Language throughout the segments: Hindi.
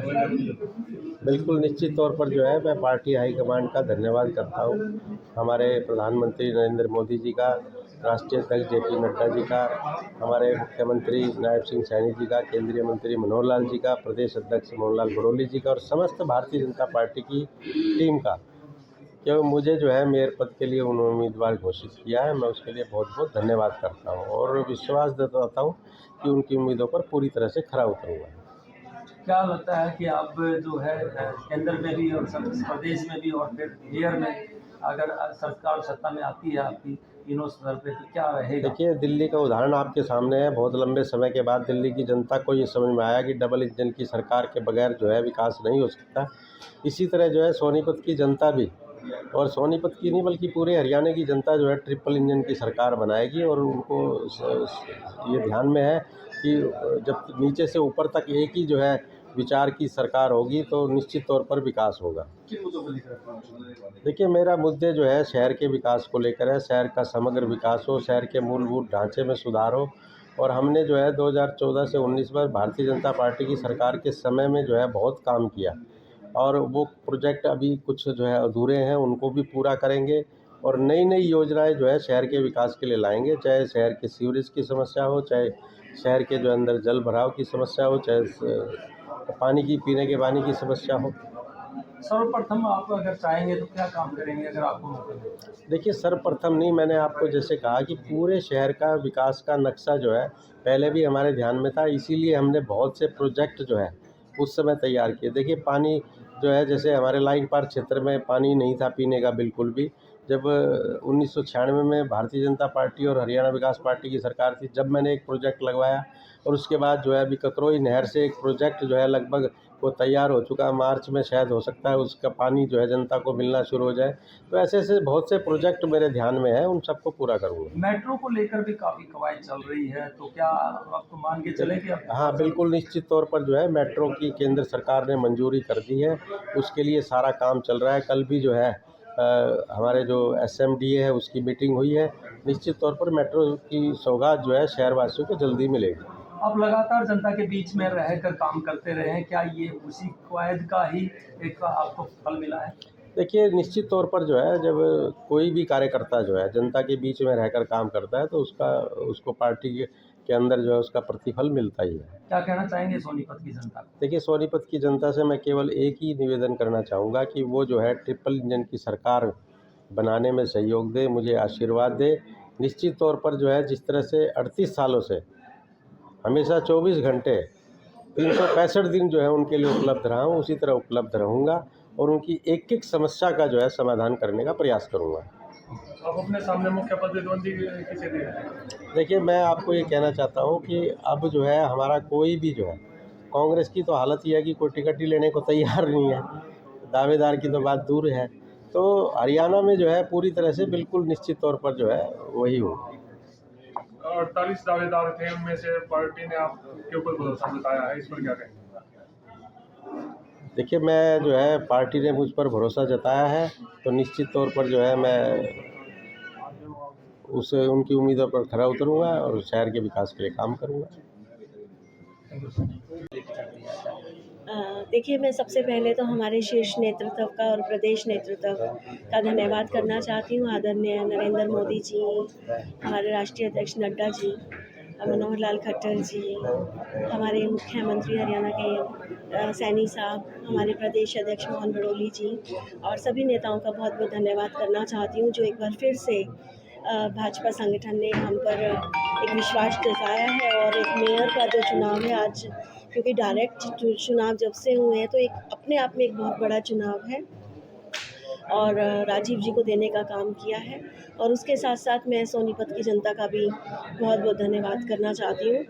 बिल्कुल निश्चित तौर पर जो है मैं पार्टी हाईकमान का धन्यवाद करता हूँ। हमारे प्रधानमंत्री नरेंद्र मोदी जी का, राष्ट्रीय अध्यक्ष जेपी नड्डा जी का, हमारे मुख्यमंत्री नायब सिंह सैनी जी का, केंद्रीय मंत्री मनोहर लाल जी का, प्रदेश अध्यक्ष मोहन लाल बड़ोली जी का और समस्त भारतीय जनता पार्टी की टीम का, क्योंकि मुझे जो है मेयर पद के लिए उन्होंने उम्मीदवार घोषित किया है। मैं उसके लिए बहुत बहुत धन्यवाद करता हूँ और विश्वास जताता हूँ कि उनकी उम्मीदों पर पूरी तरह से खरा उतरूँगा। क्या लगता है कि आप जो है केंद्र में भी और प्रदेश में भी और फिर मेयर में अगर सरकार सत्ता में आती है आपकी तीनों स्तर पे तो क्या रहेगा? देखिए, दिल्ली का उदाहरण आपके सामने है। बहुत लंबे समय के बाद दिल्ली की जनता को ये समझ में आया कि डबल इंजन की सरकार के बगैर जो है विकास नहीं हो सकता। इसी तरह जो है सोनीपत की जनता भी, और सोनीपत की नहीं बल्कि पूरे हरियाणा की जनता जो है ट्रिपल इंजन की सरकार बनाएगी। और उनको ये ध्यान में है कि जब नीचे से ऊपर तक एक ही जो है विचार की सरकार होगी तो निश्चित तौर पर विकास होगा। किन मुद्दों को लेकर? देखिए, मेरा मुद्दे जो है शहर के विकास को लेकर है। शहर का समग्र विकास हो, शहर के मूलभूत ढांचे में सुधार हो। और हमने जो है 2014 से 19 में भारतीय जनता पार्टी की सरकार के समय में जो है बहुत काम किया, और वो प्रोजेक्ट अभी कुछ जो है अधूरे हैं, उनको भी पूरा करेंगे और नई नई योजनाएं जो है शहर के विकास के लिए लाएंगे। चाहे शहर के सीवरेज की समस्या हो, चाहे शहर के जो अंदर जल भराव की समस्या हो, चाहे पानी की पीने के पानी की समस्या हो। सर्वप्रथम आप अगर चाहेंगे तो क्या काम करेंगे अगर आपको मौका मिले? देखिए, सर्वप्रथम नहीं, मैंने आपको जैसे कहा कि पूरे शहर का विकास का नक्शा जो है पहले भी हमारे ध्यान में था, इसीलिए हमने बहुत से प्रोजेक्ट जो है उस समय तैयार किए। देखिए, पानी जो है, जैसे हमारे लाइन पार क्षेत्र में पानी नहीं था पीने का बिल्कुल भी। जब 1996 में भारतीय जनता पार्टी और हरियाणा विकास पार्टी की सरकार थी, जब मैंने एक प्रोजेक्ट लगवाया, और उसके बाद जो है अभी ककरोई नहर से एक प्रोजेक्ट जो है लगभग वो तैयार हो चुका है। मार्च में शायद हो सकता है उसका पानी जो है जनता को मिलना शुरू हो जाए। तो ऐसे ऐसे बहुत से प्रोजेक्ट मेरे ध्यान में हैं, उन सबको पूरा करूँगा। मेट्रो को लेकर भी काफ़ी कवायद चल रही है, तो क्या आपको मान के चले कि आप? हाँ, बिल्कुल निश्चित तौर पर जो है मेट्रो की केंद्र सरकार ने मंजूरी कर दी है। उसके लिए सारा काम चल रहा है। कल भी जो है हमारे जो एसएमडीए है उसकी मीटिंग हुई है। निश्चित तौर पर मेट्रो की सौगात जो है शहरवासियों को जल्दी मिलेगी। आप लगातार जनता के बीच में रहकर काम करते रहे हैं, क्या ये उसी कवायद का ही एक आपको फल मिला है? देखिए, निश्चित तौर पर जो है जब कोई भी कार्यकर्ता जो है जनता के बीच में रहकर काम करता है तो उसको पार्टी के अंदर जो है उसका प्रतिफल मिलता ही है। क्या कहना चाहेंगे सोनीपत की जनता को? देखिए, सोनीपत की जनता से मैं केवल एक ही निवेदन करना चाहूँगा कि वो जो है ट्रिपल इंजन की सरकार बनाने में सहयोग दे, मुझे आशीर्वाद दे। निश्चित तौर पर जो है जिस तरह से 38 सालों से हमेशा 24 घंटे 365 दिन जो है उनके लिए उपलब्ध रहा हूँ, उसी तरह उपलब्ध रहूँगा और उनकी एक एक समस्या का जो है समाधान करने का प्रयास करूँगा। आप अपने सामने मुख्य प्रतिद्वंदी किसे दे रहे हैं? देखिए, मैं आपको ये कहना चाहता हूँ कि अब जो है हमारा कोई भी जो है, कांग्रेस की तो हालत ये है कि कोई टिकट ही लेने को तैयार नहीं है, दावेदार की तो बात दूर है। तो हरियाणा में जो है पूरी तरह से बिल्कुल निश्चित तौर पर जो है वही हूँ। 48 दावेदार थे, उनमें से पार्टी ने आपके ऊपर भरोसा जताया है, इस पर क्या कहेंगे? देखिए, मैं जो है पार्टी ने मुझ पर भरोसा जताया है तो निश्चित तौर पर जो है मैं उनकी उम्मीदों पर खरा उतरूँगा और शहर के विकास के लिए काम करूँगा। देखिए, मैं सबसे पहले तो हमारे शीर्ष नेतृत्व का और प्रदेश नेतृत्व का धन्यवाद करना चाहती हूँ। आदरणीय नरेंद्र मोदी जी, हमारे राष्ट्रीय अध्यक्ष नड्डा जी, मनोहर लाल खट्टर जी, हमारे मुख्यमंत्री हरियाणा के सैनी साहब, हमारे प्रदेश अध्यक्ष मोहन बड़ोली जी और सभी नेताओं का बहुत बहुत धन्यवाद करना चाहती हूँ जो एक बार फिर से भाजपा संगठन ने हम पर एक विश्वास जताया है। और एक मेयर का जो चुनाव है आज, क्योंकि डायरेक्ट चुनाव जब से हुए हैं तो एक अपने आप में एक बहुत बड़ा चुनाव है और राजीव जी को देने का काम किया है। और उसके साथ साथ मैं सोनीपत की जनता का भी बहुत बहुत धन्यवाद करना चाहती हूँ,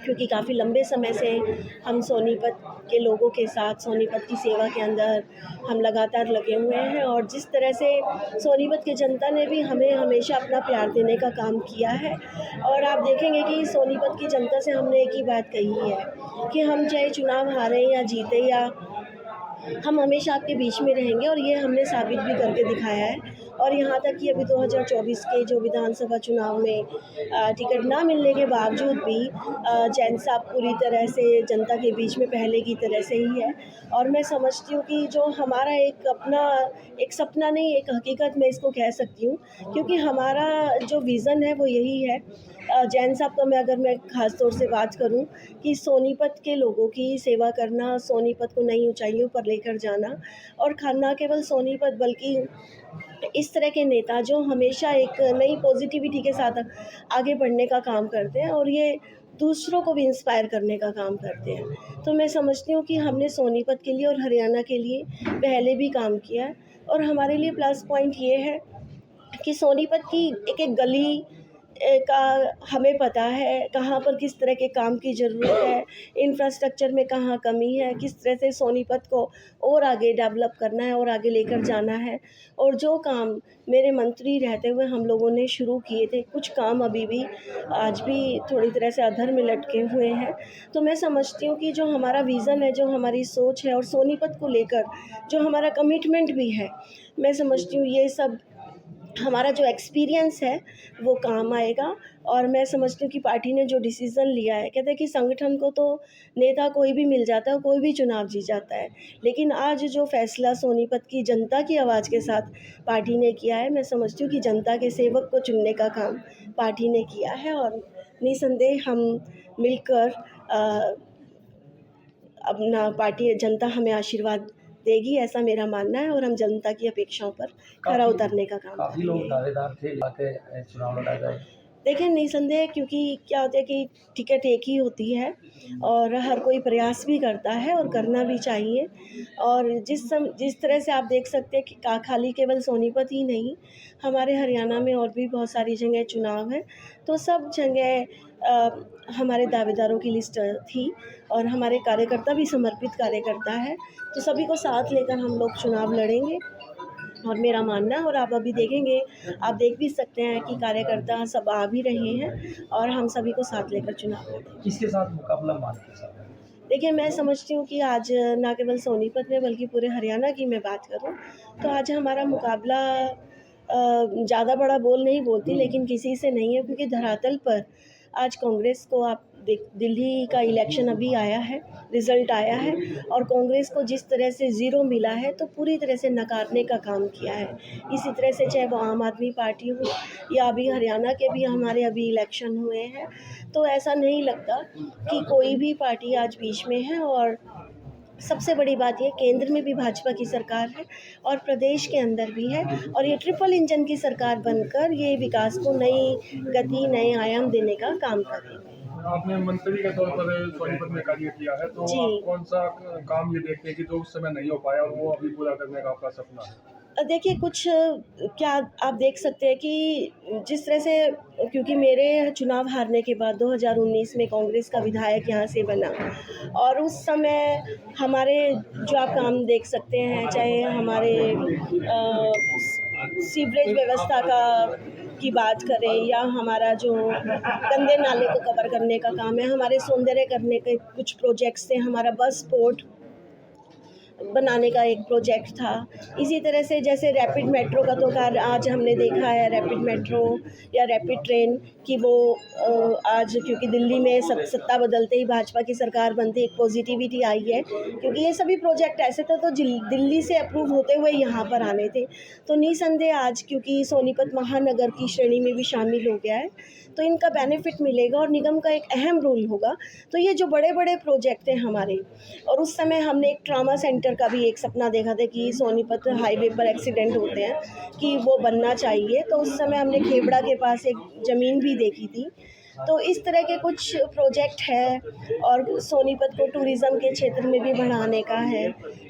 क्योंकि काफ़ी लंबे समय से हम सोनीपत के लोगों के साथ, सोनीपत की सेवा के अंदर हम लगातार लगे हुए हैं। और जिस तरह से सोनीपत की जनता ने भी हमें हमेशा अपना प्यार देने का काम किया है। और आप देखेंगे कि सोनीपत की जनता से हमने एक ही बात कही है कि हम चाहे चुनाव हारें या जीते, या हम हमेशा आपके बीच में रहेंगे, और ये हमने साबित भी करके दिखाया है। और यहाँ तक कि अभी 2024 के जो विधानसभा चुनाव में टिकट ना मिलने के बावजूद भी जैन साहब पूरी तरह से जनता के बीच में पहले की तरह से ही है। और मैं समझती हूँ कि जो हमारा एक अपना एक सपना नहीं, एक हकीकत मैं इसको कह सकती हूँ, क्योंकि हमारा जो विज़न है वो यही है। जैन साहब का मैं ख़ास तौर से बात करूं कि सोनीपत के लोगों की सेवा करना, सोनीपत को नई ऊंचाइयों पर लेकर जाना, और ना केवल सोनीपत बल्कि इस तरह के नेता जो हमेशा एक नई पॉजिटिविटी के साथ आगे बढ़ने का काम करते हैं और ये दूसरों को भी इंस्पायर करने का काम करते हैं। तो मैं समझती हूँ कि हमने सोनीपत के लिए और हरियाणा के लिए पहले भी काम किया है, और हमारे लिए प्लस पॉइंट ये है कि सोनीपत की एक एक गली का हमें पता है, कहाँ पर किस तरह के काम की ज़रूरत है, इंफ्रास्ट्रक्चर में कहाँ कमी है, किस तरह से सोनीपत को और आगे डेवलप करना है और आगे लेकर जाना है। और जो काम मेरे मंत्री रहते हुए हम लोगों ने शुरू किए थे, कुछ काम अभी भी आज भी थोड़ी तरह से अधर में लटके हुए हैं। तो मैं समझती हूँ कि जो हमारा विज़न है, जो हमारी सोच है और सोनीपत को लेकर जो हमारा कमिटमेंट भी है, मैं समझती हूँ ये सब हमारा जो एक्सपीरियंस है वो काम आएगा। और मैं समझती हूँ कि पार्टी ने जो डिसीज़न लिया है, कहते हैं कि संगठन को तो नेता कोई भी मिल जाता है, कोई भी चुनाव जीत जाता है, लेकिन आज जो फैसला सोनीपत की जनता की आवाज़ के साथ पार्टी ने किया है, मैं समझती हूँ कि जनता के सेवक को चुनने का काम पार्टी ने किया है। और निसंदेह हम मिलकर अपना पार्टी जनता हमें आशीर्वाद देगी, ऐसा मेरा मानना है, और हम जनता की अपेक्षाओं पर खरा उतरने का काम काफ़ी लोग करेंगे। दावेदार थे आके चुनाव लड़ा जाए। देखिए, निसंदेह, क्योंकि क्या होता है कि टिकट एक ही होती है और हर कोई प्रयास भी करता है और करना भी चाहिए। और जिस तरह से आप देख सकते हैं कि खाली केवल सोनीपत ही नहीं, हमारे हरियाणा में और भी बहुत सारी जगह चुनाव हैं, तो सब जगह हमारे दावेदारों की लिस्ट थी और हमारे कार्यकर्ता भी समर्पित कार्यकर्ता है, तो सभी को साथ लेकर हम लोग चुनाव लड़ेंगे। और मेरा मानना है, और आप अभी देखेंगे, आप देख भी सकते हैं कि कार्यकर्ता सब आ भी रहे हैं और हम सभी को साथ लेकर चुनाव लड़ेंगे। किसके साथ मुकाबला मानते हैं साहब? देखिए, मैं समझती हूँ कि आज ना केवल सोनीपत में बल्कि पूरे हरियाणा की मैं बात करूँ तो आज हमारा मुकाबला ज़्यादा बड़ा बोल नहीं बोलती, लेकिन किसी से नहीं है, क्योंकि धरातल पर आज कांग्रेस को आप दिल्ली का इलेक्शन अभी आया है, रिज़ल्ट आया है, और कांग्रेस को जिस तरह से ज़ीरो मिला है तो पूरी तरह से नकारने का काम किया है। इसी तरह से चाहे वो आम आदमी पार्टी हो या अभी हरियाणा के भी हमारे अभी इलेक्शन हुए हैं, तो ऐसा नहीं लगता कि कोई भी पार्टी आज बीच में है। और सबसे बड़ी बात ये, केंद्र में भी भाजपा की सरकार है और प्रदेश के अंदर भी है, और ये ट्रिपल इंजन की सरकार बनकर ये विकास को नई गति, नए आयाम देने का काम करेगी। आपने मंत्री के तौर पर सोनीपत में कार्य किया है, तो जी। आप कौन सा काम ये देखते हैं कि जो उस समय नहीं हो पाया और वो अभी पूरा करने का आपका सपना है? देखिए, कुछ क्या आप देख सकते हैं कि जिस तरह से, क्योंकि मेरे चुनाव हारने के बाद 2019 में कांग्रेस का विधायक यहाँ से बना, और उस समय हमारे जो आप काम देख सकते हैं, चाहे हमारे सीवरेज व्यवस्था की बात करें या हमारा जो गंदे नाले को कवर करने का काम है, हमारे सौंदर्य करने के कुछ प्रोजेक्ट्स थे, हमारा बस पोर्ट बनाने का एक प्रोजेक्ट था। इसी तरह से जैसे रैपिड मेट्रो का तो कार्य आज हमने देखा है, रैपिड मेट्रो या रैपिड ट्रेन की वो आज, क्योंकि दिल्ली में सत्ता बदलते ही भाजपा की सरकार बनती, एक पॉजिटिविटी आई है, क्योंकि ये सभी प्रोजेक्ट ऐसे थे तो दिल्ली से अप्रूव होते हुए यहाँ पर आने थे। तो निसंदेह आज क्योंकि सोनीपत महानगर की श्रेणी में भी शामिल हो गया है, तो इनका बेनिफिट मिलेगा और निगम का एक अहम रोल होगा। तो ये जो बड़े बड़े प्रोजेक्ट हैं हमारे, और उस समय हमने एक ट्रामा सेंटर का भी एक सपना देखा था कि सोनीपत हाईवे पर एक्सीडेंट होते हैं कि वो बनना चाहिए, तो उस समय हमने खेबड़ा के पास एक ज़मीन भी देखी थी। तो इस तरह के कुछ प्रोजेक्ट है, और सोनीपत को टूरिज़्म के क्षेत्र में भी बढ़ाने का है।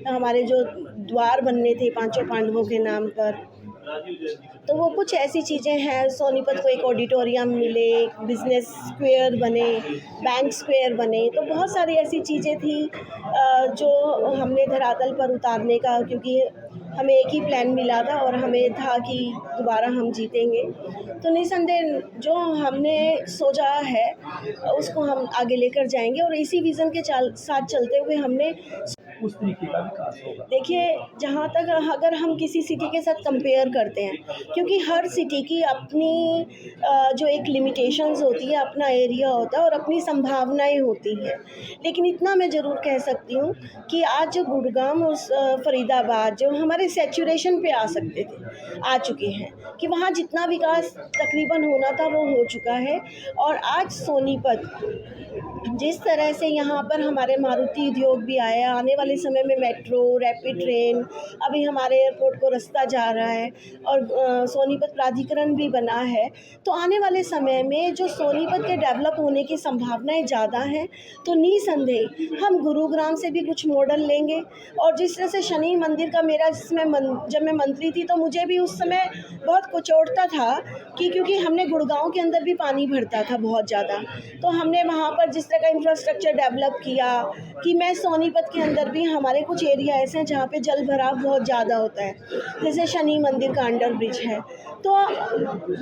हमारे जो द्वार बनने थे पांचों पांडवों के नाम पर, तो वो कुछ ऐसी चीज़ें हैं। सोनीपत को एक ऑडिटोरियम मिले, बिजनेस स्क्वायर बने, बैंक स्क्वायर बने, तो बहुत सारी ऐसी चीज़ें थी जो हमने धरातल पर उतारने का, क्योंकि हमें एक ही प्लान मिला था और हमें था कि दोबारा हम जीतेंगे। तो निसंदेह जो हमने सोचा है उसको हम आगे लेकर जाएंगे, और इसी विज़न के साथ चलते हुए हमने उस तरीके का विकास होगा। देखिए, जहाँ तक अगर हम किसी सिटी के साथ कंपेयर करते हैं, क्योंकि हर सिटी की अपनी जो एक लिमिटेशंस होती है, अपना एरिया होता है और अपनी संभावनाएं होती हैं। लेकिन इतना मैं ज़रूर कह सकती हूँ कि आज जो गुड़गांव और फरीदाबाद जो हमारे सैचुरेशन पे आ सकते थे, आ चुके हैं, कि वहाँ जितना विकास तकरीबन होना था वो हो चुका है। और आज सोनीपत जिस तरह से यहाँ पर हमारे मारुति उद्योग भी आया, आने वाले समय में मेट्रो, रैपिड ट्रेन, अभी हमारे एयरपोर्ट को रास्ता जा रहा है और सोनीपत प्राधिकरण भी बना है, तो आने वाले समय में जो सोनीपत के डेवलप होने की संभावनाएं ज़्यादा हैं। तो निसंदेह हम गुरुग्राम से भी कुछ मॉडल लेंगे। और जिस तरह से शनि मंदिर का मेरा जिसमें जब मैं मंत्री थी तो मुझे भी उस समय बहुत कुचोड़ता था कि क्योंकि हमने गुड़गांव के अंदर भी पानी भरता था बहुत ज़्यादा, तो हमने वहाँ पर जिस तरह का इंफ्रास्ट्रक्चर डेवलप किया कि मैं सोनीपत के अंदर भी हमारे कुछ एरिया ऐसे हैं जहाँ पे जल भराव बहुत ज़्यादा होता है, जैसे शनि मंदिर का अंडर ब्रिज है। तो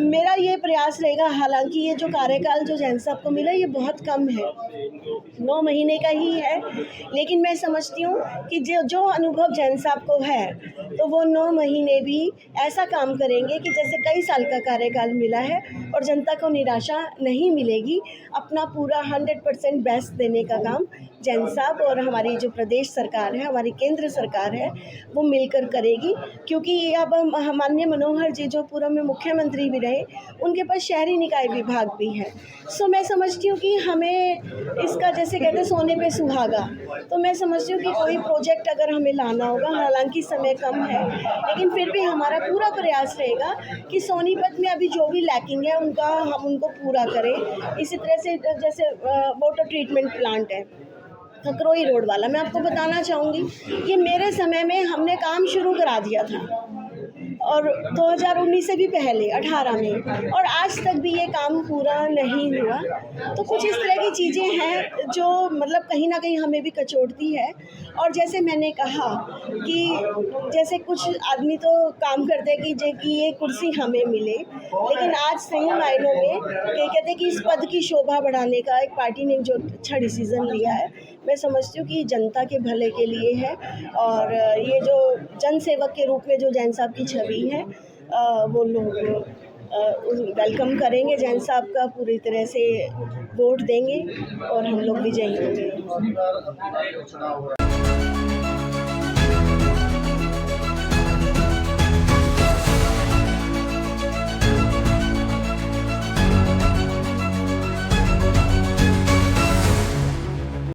मेरा ये प्रयास रहेगा, हालांकि ये जो कार्यकाल जो जैन साहब को मिला ये बहुत कम है, 9 महीने का ही है, लेकिन मैं समझती हूँ कि जो अनुभव जैन साहब को है तो वो 9 महीने भी ऐसा काम करेंगे कि जैसे कई साल का कार्यकाल मिला है और जनता को निराशा नहीं मिलेगी। अपना पूरा 100% बेस्ट देने का काम जैन साहब और हमारी जो प्रदेश सरकार है, हमारी केंद्र सरकार है, वो मिलकर करेगी। क्योंकि अब माननीय मनोहर जी जो पूर्व में मुख्यमंत्री भी रहे, उनके पास शहरी निकाय विभाग भी है। सो मैं समझती हूँ कि हमें इसका जैसे कहते हैं सोने पे सुहागा, तो मैं समझती हूँ कि कोई प्रोजेक्ट अगर हमें लाना होगा, हालांकि समय कम है, लेकिन फिर भी हमारा पूरा प्रयास रहेगा कि सोनीपत में अभी जो भी लैकिंग है हम उनको पूरा करें। इसी तरह से जैसे वाटर ट्रीटमेंट प्लांट है खकरोई रोड वाला, मैं आपको बताना चाहूँगी कि मेरे समय में हमने काम शुरू करा दिया था और 2019 से भी पहले 18 में, और आज तक भी ये काम पूरा नहीं हुआ। तो कुछ इस तरह की चीज़ें हैं जो मतलब कहीं ना कहीं हमें भी कचोटती है। और जैसे मैंने कहा कि जैसे कुछ आदमी तो काम करते हैं कि ये कुर्सी हमें मिले, लेकिन आज सही मायनों में कहते हैं कि इस पद की शोभा बढ़ाने का एक पार्टी ने जो अच्छा डिसीज़न लिया है, मैं समझती हूँ कि जनता के भले के लिए है। और ये जो जन सेवक के रूप में जो जैन साहब की छवि है, वो लोग वेलकम करेंगे जैन साहब का, पूरी तरह से वोट देंगे और हम लोग विजयी होंगे।